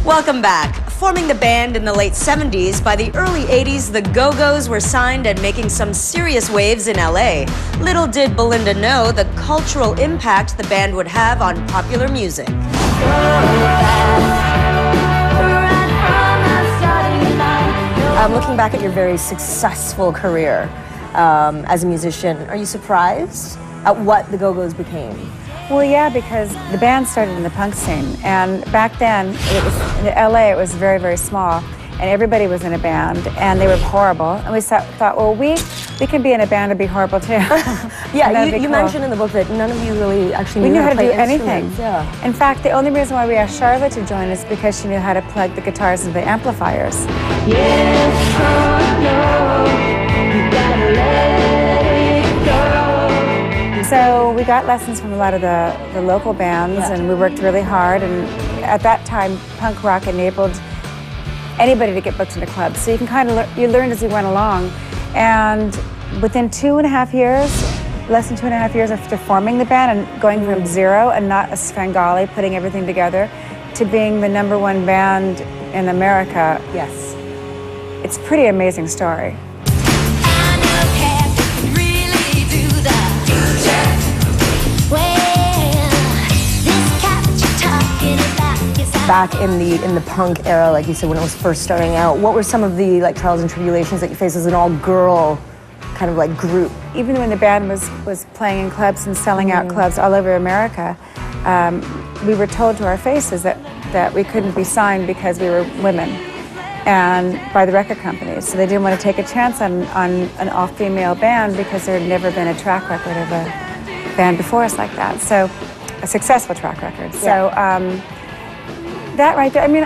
Welcome back. Forming the band in the late 70s, by the early 80s, the Go-Go's were signed and making some serious waves in LA. Little did Belinda know the cultural impact the band would have on popular music. Looking back at your very successful career as a musician, are you surprised at what the Go-Go's became? Well, yeah, because the band started in the punk scene, and back then, in LA, it was very, very small, and everybody was in a band, and they were horrible, and we thought, well, we can be in a band and be horrible too. Yeah, you mentioned in the book that none of you really actually knew how to do play anything. Yeah. In fact, the only reason why we asked Charlotte to join us because she knew how to plug the guitars into the amplifiers. Yes, oh no, you gotta let it go. So we got lessons from a lot of the local bands, and we worked really hard, and at that time, punk rock enabled anybody to get booked into clubs. So you can kind of you learned as you went along, and within 2.5 years, less than 2.5 years after forming the band and going from zero and not a Svengali, putting everything together, to being the #1 band in America. Yes. It's a pretty amazing story. Back in the punk era, like you said, when it was first starting out, what were some of the trials and tribulations that you faced as an all-girl kind of group? Even when the band was playing in clubs and selling out clubs all over America, we were told to our faces that we couldn't be signed because we were women, and by the record companies. So they didn't want to take a chance on an all-female band because there had never been a track record of a band before us like that. So a successful track record. So. That right there, I mean,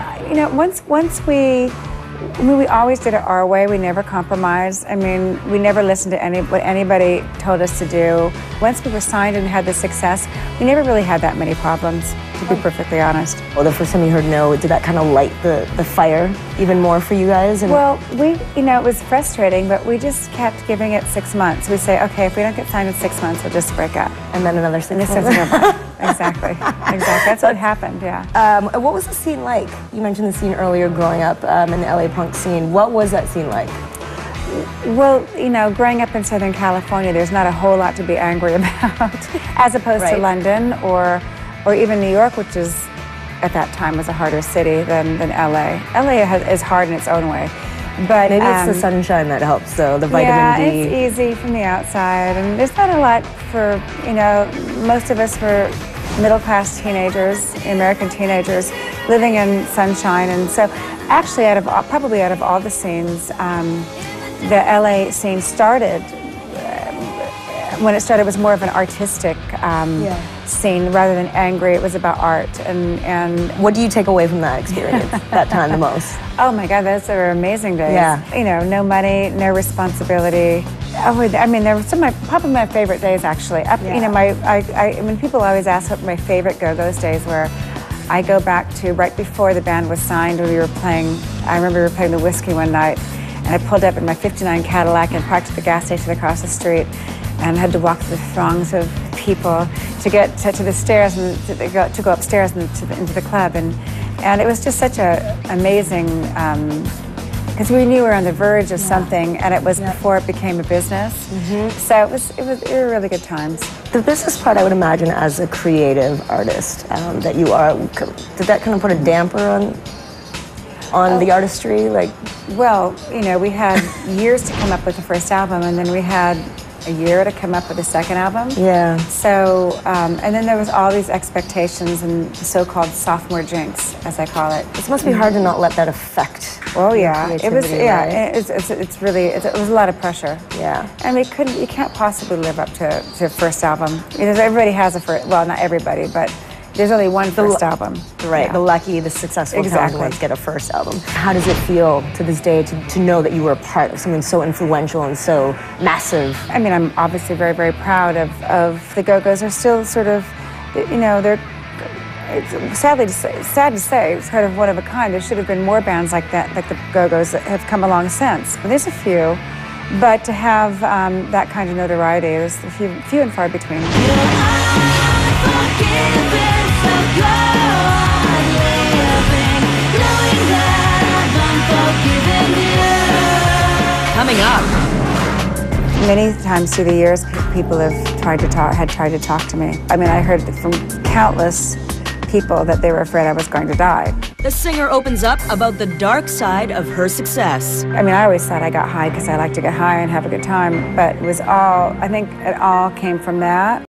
once we always did it our way. We never compromised. I mean, we never listened to what anybody told us to do. Once we were signed and had the success, we never really had that many problems, to be perfectly honest. Well, the first time you heard no, did that kind of light the fire even more for you guys? Well, it was frustrating, but we just kept giving it 6 months. We say, okay, if we don't get signed in 6 months, we'll just break up. And then another 6 months. Exactly. That's what happened, yeah. What was the scene like? You mentioned the scene earlier growing up in the LA punk scene. What was that scene like? Well, growing up in Southern California, there's not a whole lot to be angry about, as opposed to London or even New York, which is, at that time, was a harder city than LA. LA is hard in its own way. But maybe it's the sunshine that helps, though, the vitamin D. Yeah, it's easy from the outside, and there's not a lot for, most of us were middle-class teenagers, American teenagers, living in sunshine, and so actually probably out of all the scenes, the LA scene started, when it started, it was more of an artistic scene rather than angry. It was about art, and what do you take away from that experience, that time the most? Oh my God, those were amazing days. Yeah. No money, no responsibility. I mean, they were probably my favorite days, actually. When people always ask what my favorite Go-Go's days were, I go back to right before the band was signed, when I remember we were playing the Whiskey one night, and I pulled up in my '59 Cadillac and parked at the gas station across the street, and had to walk through the throngs of people to get to the stairs and to go upstairs and into the club, and it was just such a amazing, because we knew we were on the verge of something, and it was before it became a business. So it were really good times. The business part, I would imagine, as a creative artist that you are, did that kind of put a damper on the artistry? Well, we had years to come up with the first album, and then we had a year to come up with the second album. Yeah. So, and then there was all these expectations and the so-called sophomore jinx, as I call it. It must be hard to not let that affect. Oh yeah, it was. Yeah, right? it was a lot of pressure. Yeah. And you can't possibly live up to the first album. Because everybody has a first. Well, not everybody, but there's only one first album. Right. Yeah. The successful talented ones get a first album. How does it feel to this day to know that you were a part of something so influential and so massive? I mean, I'm obviously very, very proud of the Go-Go's. Are still sort of, they're. It's sad to say, it's kind of one of a kind. There should have been more bands like that, like the Go-Go's, that have come along since. But there's a few, but to have that kind of notoriety is few and far between. coming up. Many times through the years, people have tried to talk to me. I mean, I heard from countless people that they were afraid I was going to die. The singer opens up about the dark side of her success. I mean, I always thought I got high because I like to get high and have a good time, but it was all, I think it all came from that.